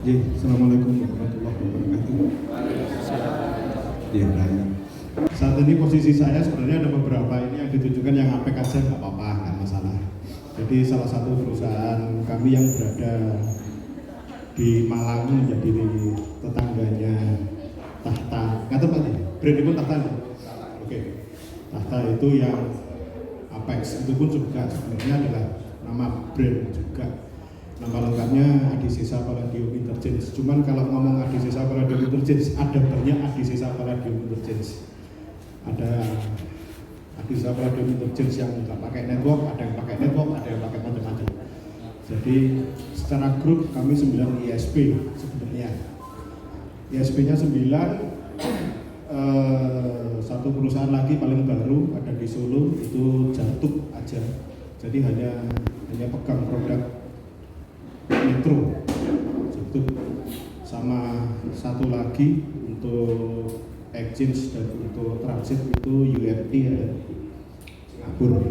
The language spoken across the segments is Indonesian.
Assalamualaikum warahmatullahi wabarakatuh. Ya, baik. Saat ini posisi saya sebenarnya ada beberapa ini yang ditunjukkan yang apek aja nggak apa-apa, nggak masalah. Jadi salah satu perusahaan kami yang berada di Malang menjadi tetangganya Tahta. Nggak tepat ya? Brand itu Tahta ya? Oke. Tahta itu yang Apex itu pun juga sebenarnya adalah nama brand juga. Nama lengkapnya Adisesa Palladium Interchange. Cuman kalau ngomong Adisesa Palladium Interchange, ada banyak Adisesa Palladium Interchange. Ada Adisesa Palladium Interchange yang nggak pakai network, ada yang pakai network, ada yang pakai macam-macam. Jadi secara grup kami 9 ISP sebenarnya. ISP-nya 9, satu perusahaan lagi paling baru ada di Solo itu Jatuh aja. Jadi hanya pegang produk Metro itu, sama satu lagi untuk exchange dan untuk transit itu UMT ada Singapura.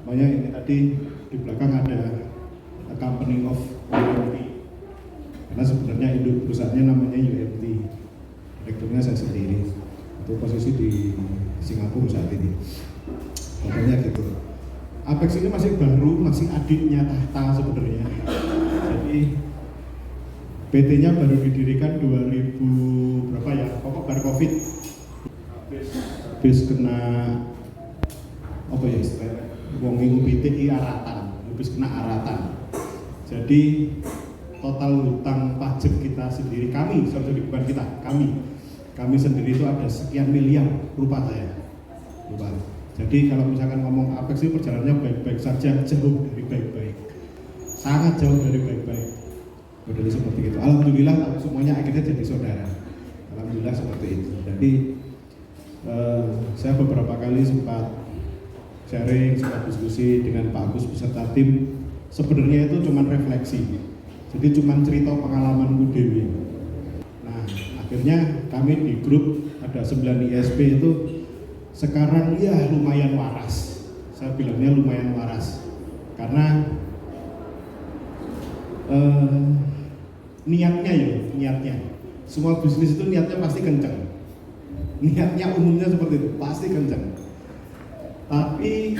Makanya ini tadi di belakang ada company of UMT karena sebenarnya induk perusahaannya namanya UMT, direkturnya saya sendiri, itu posisi di Singapura saat ini. Pokoknya gitu. Apex ini masih baru, masih adiknya Tahta sebenarnya. Jadi PT-nya baru didirikan 2000 berapa ya? Pokok baru Covid. Habis kena apa ya istilahnya? Wong minggu PTI aratan, habis kena aratan. Jadi total hutang pajak kita sendiri, kami, sorry bukan kita, kami sendiri itu ada sekian miliar, lupa saya. Lupa. Jadi kalau misalkan ngomong Apex itu perjalanannya baik-baik saja, jauh dari baik-baik, sangat jauh dari baik-baik. Model seperti itu. Alhamdulillah semuanya akhirnya jadi saudara. Alhamdulillah seperti itu. Jadi saya beberapa kali sempat sharing, sempat diskusi dengan Pak Agus beserta tim. Sebenarnya itu cuma refleksi. Jadi cuma cerita pengalamanku dewi. Nah akhirnya kami di grup ada 9 ISP itu sekarang ya lumayan waras. Saya bilangnya lumayan waras karena niatnya semua bisnis itu niatnya pasti kencang, niatnya umumnya seperti itu, pasti kencang, tapi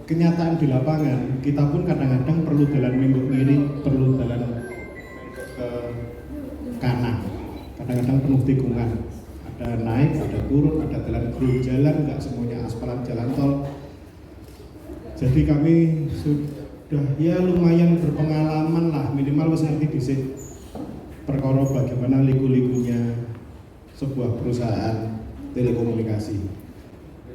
kenyataan di lapangan kita pun kadang-kadang perlu jalan minggu kiri, perlu jalan ke kanan, kadang-kadang penuh tikungan, ada naik, ada turun, ada jalan jalan, nggak semuanya aspalan jalan tol. Jadi kami sudah ya lumayan berpengalaman lah, minimal harus ngerti dhisik perkara bagaimana liku-likunya sebuah perusahaan telekomunikasi.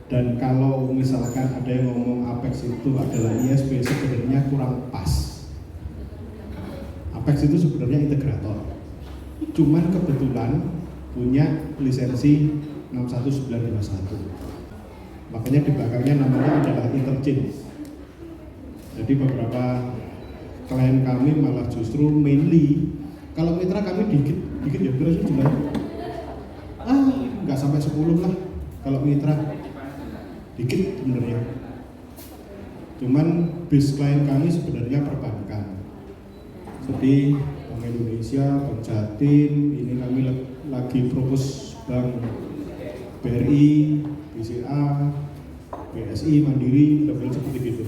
Dan kalau misalkan ada yang ngomong Apex itu adalah ISP, sebenarnya kurang pas. Apex itu sebenarnya integrator, cuman kebetulan punya lisensi 61921. Makanya di belakangnya namanya adalah Interchange. Jadi beberapa klien kami malah justru mainly, kalau mitra kami dikit ya berarti jumlah nggak sampai 10 lah kalau mitra, dikit sebenarnya. Cuman base klien kami sebenarnya perbankan. Jadi Bank Indonesia, Bank Jatim, ini kami lagi propose Bank BRI, BCA, BSI, Mandiri, level seperti gitu.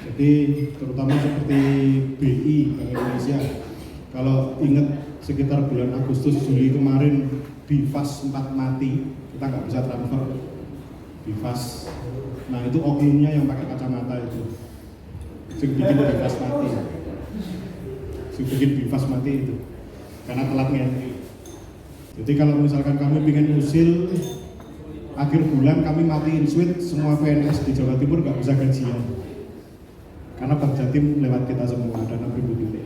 Jadi terutama seperti BI, Bank Indonesia, kalau ingat sekitar bulan Agustus Juli kemarin BIFAS 4 mati, kita nggak bisa transfer BIFAS. Nah itu oknumnya yang pakai kacamata itu, sing bikin BIFAS mati, itu karena telat ngerti. Jadi kalau misalkan kami ingin usil akhir bulan kami matiin switch, semua PNS di Jawa Timur nggak bisa gajian karena Bank Jatim lewat kita semua, ada 6.000 titik.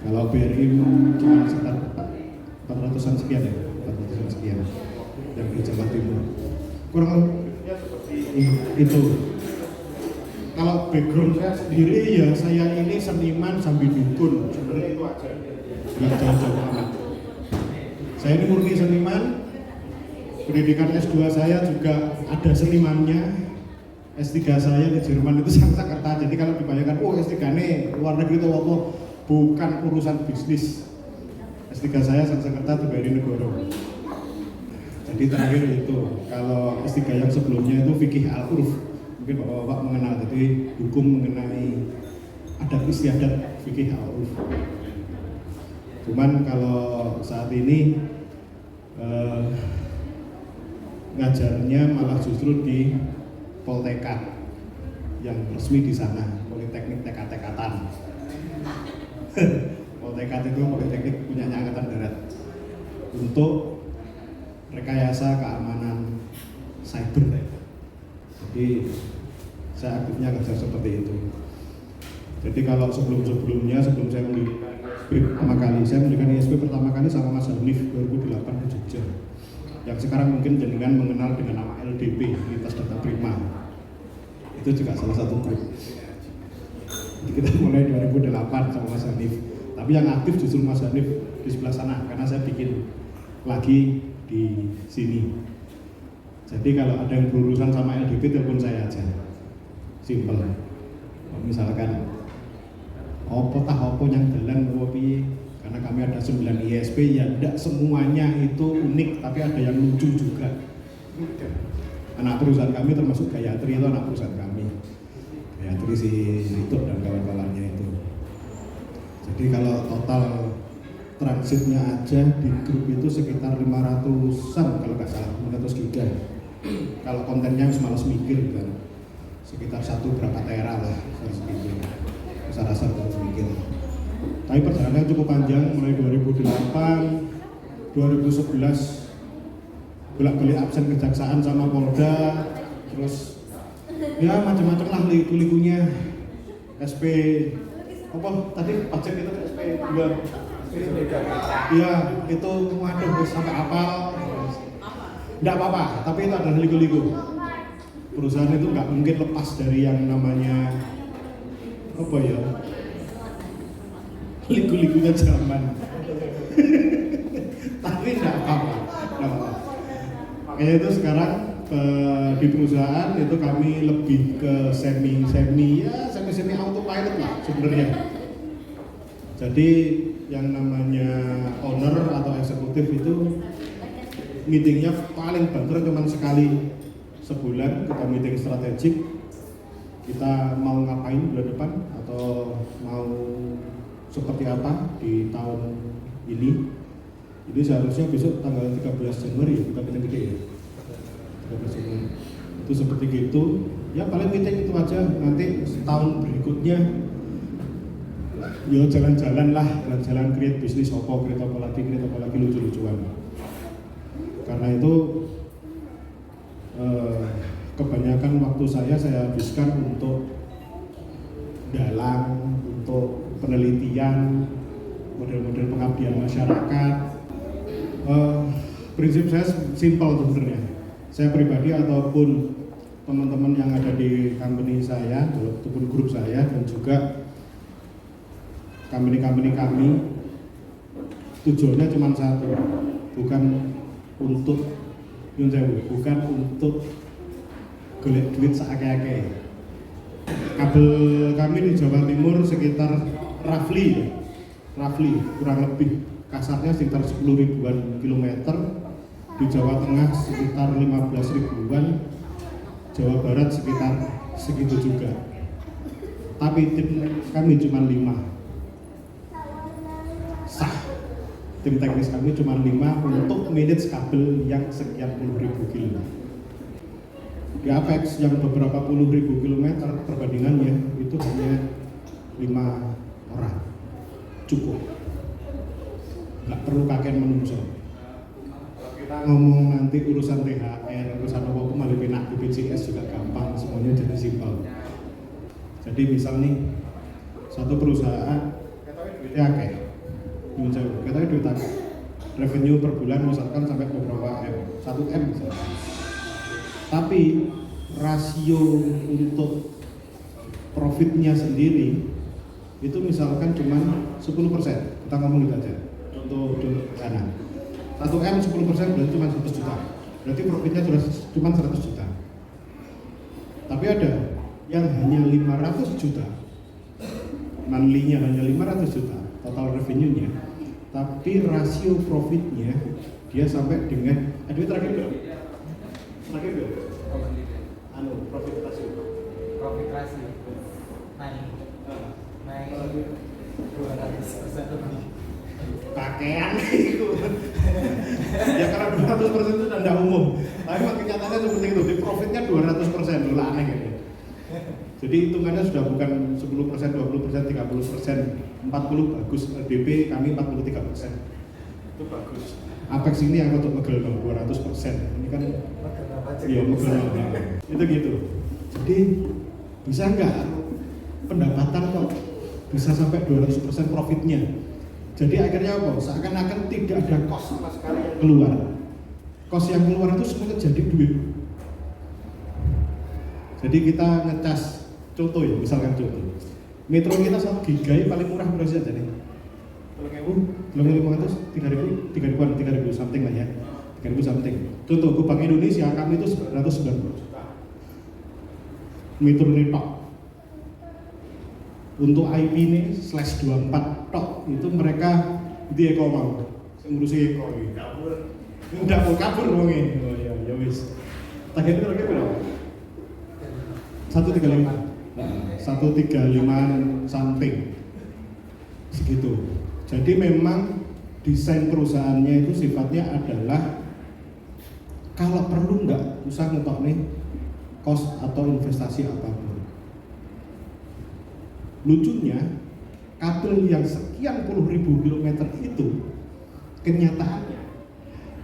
Kalau BRI cuma sekitar 400-an sekian ya, 400-an sekian yang di Jawa Timur. Kurang lebihnya seperti itu. Kalau background saya sendiri ya, saya ini seniman sambil dukun, sebenarnya itu aja, nggak jauh-jauh amat. Saya ini murni seniman. Pendidikan S2 saya juga ada senimannya. S3 saya di Jerman itu Sanskerta. Jadi kalau dibayangkan, S3 nih luar negeri itu apa? bukan urusan bisnis. S3 saya Sanskerta Tugari Negoro. Jadi terakhir itu, kalau S3 yang sebelumnya itu fikih al-urf, mungkin bapak-bapak mengenal, jadi hukum mengenai adat istiadat fikih al-urf. Cuman kalau saat ini ngajarnya malah justru di Poltekkad yang resmi di sana, Politeknik TK-TK-an. Poltekkad itu politeknik punyanya Angkatan Darat untuk rekayasa keamanan cyber. Jadi saya aktifnya ngajar seperti itu. Jadi kalau sebelum saya mendirikan ISP pertama kali, saya mendirikan ISP pertama kali sama Mas Hanif 2008 di Jogja. Yang sekarang mungkin jenengan mengenal dengan nama LDP, Lintas Data Prima. Itu juga salah satu grup. Jadi kita mulai 2008 sama Mas Hanif. Tapi yang aktif justru Mas Hanif di sebelah sana, karena saya bikin lagi di sini. Jadi kalau ada yang berurusan sama LDP, telepon saya aja. Simple. Misalkan opo yang jalan piye, karena kami ada 9 ISP ya, tidak semuanya itu unik, tapi ada yang lucu juga. Anak perusahaan kami termasuk Gayatri, itu anak perusahaan kami. Gayatri si Lituk dan kawan-kawannya itu. Jadi kalau total transitnya aja di grup itu sekitar 500-an kalau nggak salah, 500 giga. Kalau kontennya malas mikir kan, sekitar satu berapa tera lah, segitu. Saya rasa harus mikir. Tapi perjalanannya cukup panjang, mulai 2008, 2011 bolak-balik absen kejaksaan sama Polda, terus ya macam-macam lah liku-likunya. SP apa tadi pajak itu SP 2. Iya, itu waduh sampai apal. Enggak apa-apa, tapi itu adalah liku-liku. Perusahaan itu nggak mungkin lepas dari yang namanya apa ya, liku-likunya zaman. Tapi enggak apa-apa. Makanya itu sekarang di perusahaan itu kami lebih ke semi autopilot lah sebenarnya. Jadi yang namanya owner atau eksekutif itu meetingnya paling banter cuma sekali sebulan, kita meeting strategik, kita mau ngapain bulan depan atau mau seperti apa di tahun ini. Jadi seharusnya besok tanggal 13 Januari ya kita meeting gede ya, 13 Januari itu seperti gitu ya, paling meeting itu aja. Nanti setahun berikutnya ya jalan-jalan lah, jalan-jalan create bisnis create apa lagi lucu-lucuan. Karena itu kebanyakan waktu saya habiskan untuk dalang, untuk penelitian, model-model pengabdian masyarakat. Prinsip saya simpel sebenarnya. Saya pribadi ataupun teman-teman yang ada di company saya, ataupun grup saya, dan juga company kami, tujuannya cuma satu, bukan untuk golek duit seakeh-akeh. Kabel kami di Jawa Timur sekitar roughly kurang lebih kasarnya sekitar 10 ribuan kilometer, di Jawa Tengah sekitar 15 ribuan, Jawa Barat sekitar segitu juga. Tapi tim kami cuma 5 sah. Tim teknis kami cuma 5 untuk manage kabel yang sekian puluh ribu kilo. Di Apex yang beberapa puluh ribu kilometer, perbandingannya itu hanya 5 orang cukup, nggak perlu kakek menungso. Kalau kita ngomong nanti urusan THR, urusan apa-apa malah penak BPJS juga gampang, semuanya jadi simpel. Jadi misal nih satu perusahaan duitnya akeh, kita duit akeh, revenue per bulan misalkan sampai beberapa M, 1 M misalkan. Tapi rasio untuk profitnya sendiri itu misalkan cuma 10%, kita ngomong gitu aja untuk dana 1M 10% berarti cuma 100 juta, berarti profitnya cuma 100 juta. Tapi ada yang hanya 500 juta monthly-nya hanya 500 juta total revenue-nya, tapi rasio profitnya dia sampai dengan terakhir berapa? Profit rasio naik 200% lebih. Pakaian itu ya karena 200% itu tidak umum, tapi kenyataannya seperti itu. Di profitnya 200% loh, aneh gitu. Jadi hitungannya sudah bukan 10%, 20%, 30%, 40 bagus. LDP kami 43%. Itu bagus. Apex ini yang untuk megel 200%. Ini kan iya megel. Itu gitu. Jadi bisa nggak pendapatan kok bisa sampai 200% profitnya? Jadi akhirnya apa? Seakan-akan tidak ada kos sama sekali yang keluar. Kos yang keluar itu semuanya jadi duit. Jadi kita ngecas, contoh ya, misalkan contoh metro kita 1 giga paling murah berapa sih jadi? 3.500, 3.000 something lah ya, 3.000 something. Contoh ke Bank Indonesia kami itu 990 juta metro ini tok. Untuk IP ini /24 tok itu mereka di Eko mau ngurusi Eko ini kabur wonge. Oh ya wis. Targetnya berapa? 135 something segitu. Jadi memang desain perusahaannya itu sifatnya adalah kalau perlu nggak usah ngetok nih kos atau investasi apapun. Lucunya kabel yang sekian puluh ribu kilometer itu kenyataannya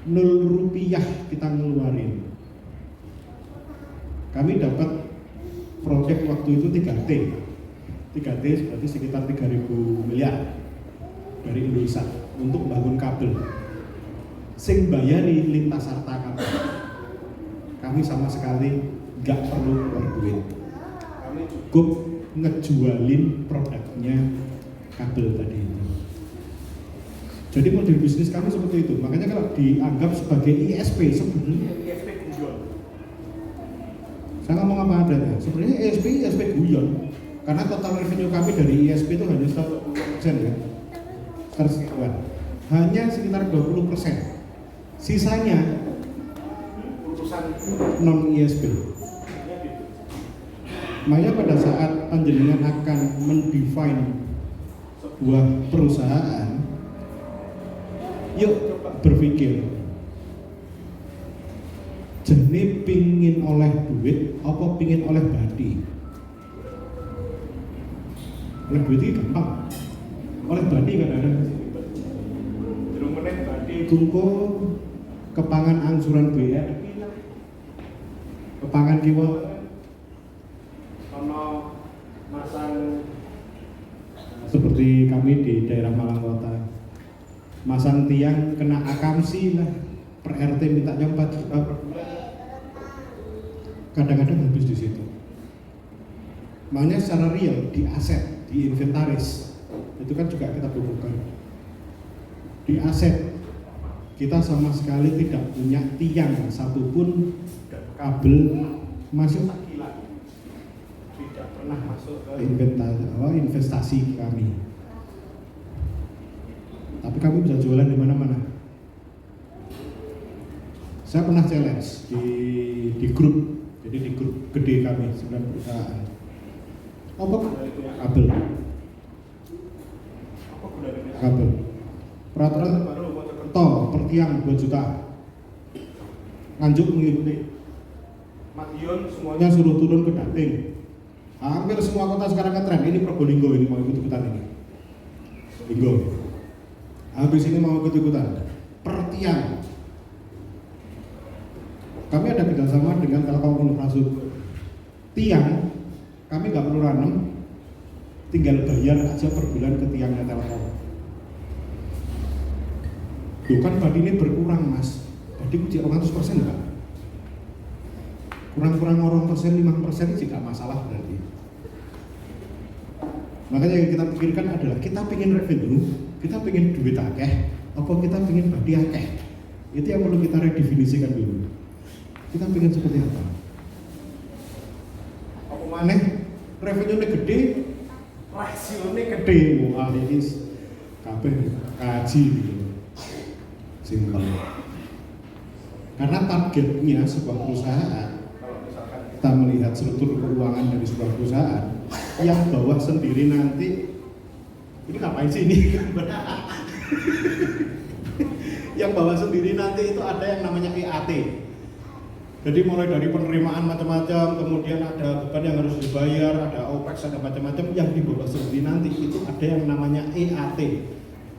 0 rupiah kita ngeluarin. Kami dapat proyek waktu itu 3T berarti sekitar 3.000 miliar dari Indonesia untuk bangun kabel. Sing bayari lintas harta kabel. Kami sama sekali nggak perlu keluar duit. Kami cukup ngejualin produknya kabel tadi itu. Jadi model bisnis kami seperti itu. Makanya kalau dianggap sebagai ISP, sebenarnya ISP guyon. Saya ngomong apa adanya. Sebenarnya ISP guyon. Karena total revenue kami dari ISP itu hanya 1% ya. Sekitar hanya sekitar 20%. Sisanya urusan non ISP. Makanya pada saat panjenengan akan mendefine sebuah perusahaan, yuk berpikir jenis pingin oleh duit apa pingin oleh badi. Oleh duit itu gampang, oleh badi kan ada jerung meneh badi tungko kepangan angsuran BR kepangan kiwa ono masang seperti kami di daerah Malang Kota masang tiang kena akamsi lah per RT minta 4 juta per bulan, kadang-kadang habis di situ. Makanya secara real di aset, di inventaris itu kan juga kita butuhkan. Di aset kita sama sekali tidak punya tiang satupun kabel masuk pernah masuk ke investasi kami. Tapi kami bisa jualan di mana-mana. Saya pernah challenge di grup, jadi di grup gede kami 9 perusahaan. Apa kabel? Kabel. Peraturan baru Mojokerto per tiang 2 juta. Nganjuk mengikuti. Madiun semuanya suruh turun ke Dating. Hampir semua kota sekarang ngetren. Ini Probolinggo ini mau ikut-ikutan ini. Probolinggo. Habis ini mau ikut-ikutan. Per tiang. Kami ada kerjasama dengan Telkom Infrastruktur. Tiang, kami nggak perlu ranem, tinggal bayar aja per bulan ke tiangnya Telkom. Loh kan badi ini berkurang mas. Badi kucing 100% enggak? Kurang-kurang 5% tidak masalah berarti. Makanya yang kita pikirkan adalah kita pengen revenue, kita pengen duit akeh, apa kita pengen badi akeh. Itu yang perlu kita redefinisikan dulu. Kita pengen seperti apa? Apa maneh revenue-nya gede, rasione gede, wah ini kabeh kaji gitu. Simpel. Karena targetnya sebuah perusahaan, kalau misalkan kita melihat struktur keuangan dari sebuah perusahaan, yang bawah sendiri nanti ini ngapain sih ini? Yang bawah sendiri nanti itu ada yang namanya EAT. Jadi mulai dari penerimaan macam-macam, kemudian ada beban yang harus dibayar, ada OPEX, ada macam-macam. Yang di bawah sendiri nanti itu ada yang namanya EAT.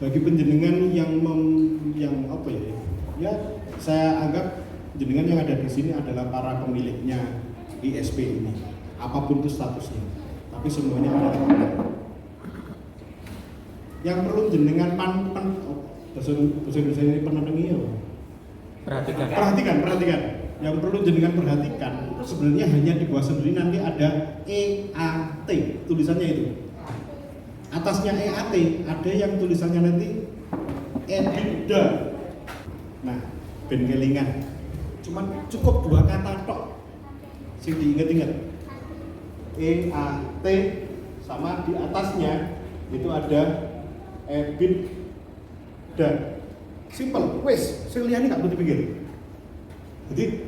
Bagi penjenengan yang apa ya? Ya saya anggap jenengan yang ada di sini adalah para pemiliknya ISP ini. Apapun itu statusnya. Tapi semuanya adalah benar. Yang perlu jenengan bahasa Indonesia ini penentunya perhatikan. Yang perlu jenengan perhatikan itu sebenarnya hanya di bawah sendiri nanti ada EAT tulisannya itu. Atasnya EAT ada yang tulisannya nanti EBITDA. Nah, ben kelingan. Cuman cukup 2 kata tok. Sing diinget-inget. EAT sama di atasnya itu ada EBITDA. Simple, wes, sing liyane gak perlu dipikir. Jadi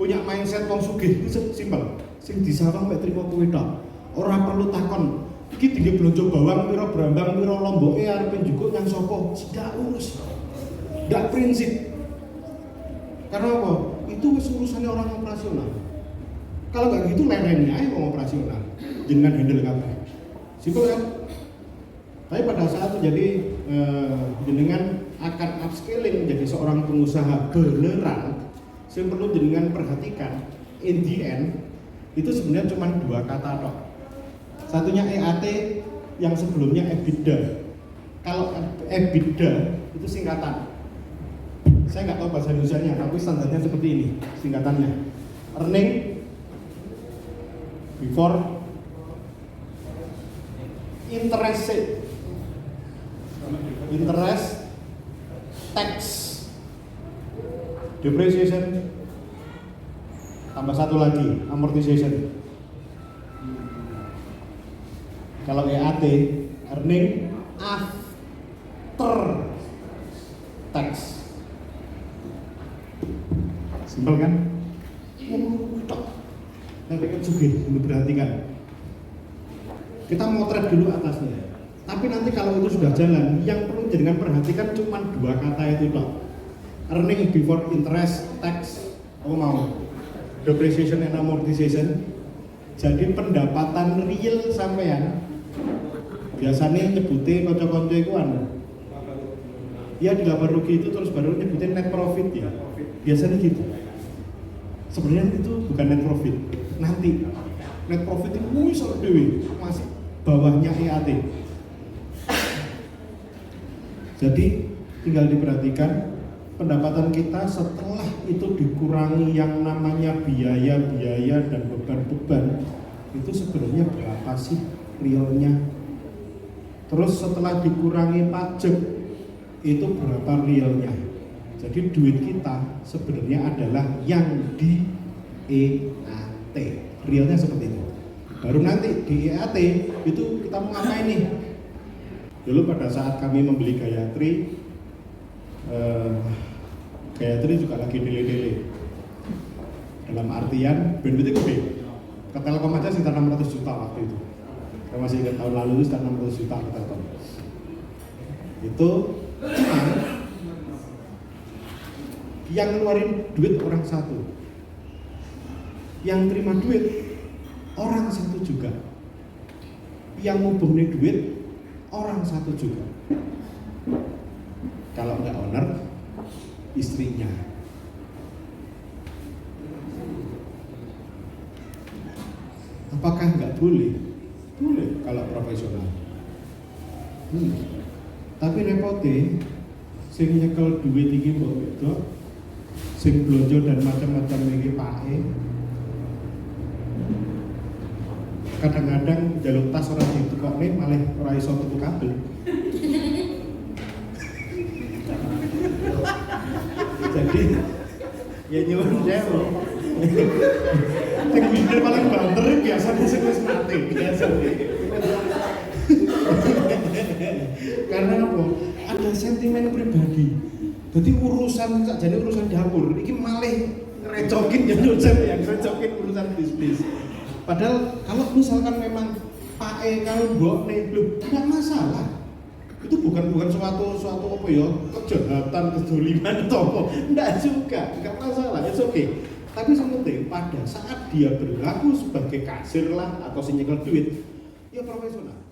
punya mindset wong sugih itu simple. Sing disawang mek trimo kuwi tok. Ora perlu takon iki tinggi blonjo bawang pira brambang pira lomboke arep njukuk nang sapa. Tidak urus. Tidak prinsip. Karena apa? Itu wis urusannya orang operasional. Kalau nggak gitu lereni aja orang operasional. Jangan handle kabeh. Simpel kan? Tapi pada saat menjadi jenengan akan upscaling menjadi seorang pengusaha beneran, yang perlu jenengan perhatikan in the end itu sebenarnya cuma 2 kata tok. Satunya EAT, yang sebelumnya EBITDA. Kalau EBITDA itu singkatan. Saya nggak tahu bahasa Indonesianya, tapi standarnya seperti ini singkatannya. Earning before interest, tax, depreciation, tambah satu lagi amortization. Kalau EAT, earning after tax. Simpel kan? Tapi kan sugih, perhatikan. Kita motret dulu atasnya. Tapi nanti kalau itu sudah jalan, yang perlu jangan perhatikan cuma 2 kata itu toh. Earning before interest, tax, depreciation and amortization. Jadi pendapatan real sampean biasanya nyebutnya konco-konco itu ya di laba rugi itu terus baru nyebutin net profit ya. Biasanya gitu. Sebenarnya itu bukan net profit. Nanti net profit itu masih bawahnya EAT. Jadi tinggal diperhatikan pendapatan kita setelah itu dikurangi yang namanya biaya-biaya dan beban-beban itu sebenarnya berapa sih realnya? Terus setelah dikurangi pajak itu berapa realnya? Jadi duit kita sebenarnya adalah yang di EAT, realnya seperti itu. Baru nanti di EAT itu kita mau ngapain nih? Dulu pada saat kami membeli Gayatri, Gayatri juga lagi dele-dele. Dalam artian bandwidthnya gede. Ke Telkom aja sekitar 600 juta waktu itu. Saya masih ingat tahun lalu itu sekitar 600 juta ke Telkom. Itu cuma yang ngeluarin duit orang satu, yang terima duit orang satu juga, yang ngubungin duit orang satu juga. Kalau nggak owner, istrinya. Apakah nggak boleh? Boleh kalau profesional. Tapi repotnya, sing nyekel duit iki mbok wedok, sing blonjo dan macam-macam iki pake. Kadang-kadang jaluk tas orang ditukokne malah ora iso tuku kabel. Jadi ya nyuwun sewu. Sing paling banter biasanya sing wis mati biasa. karena apa? Ada sentimen pribadi. Jadi urusan sakjane urusan dapur iki malih ngerecokin ya yang ngerecokin urusan bisnis. Padahal kalau misalkan memang Pak kalau mbok nih lho enggak masalah. Itu bukan suatu apa ya kejahatan, kezaliman atau apa. Enggak juga, enggak masalah. It's okay. Tapi sementing pada saat dia berlaku sebagai kasir lah atau sinyekel duit, ya profesional.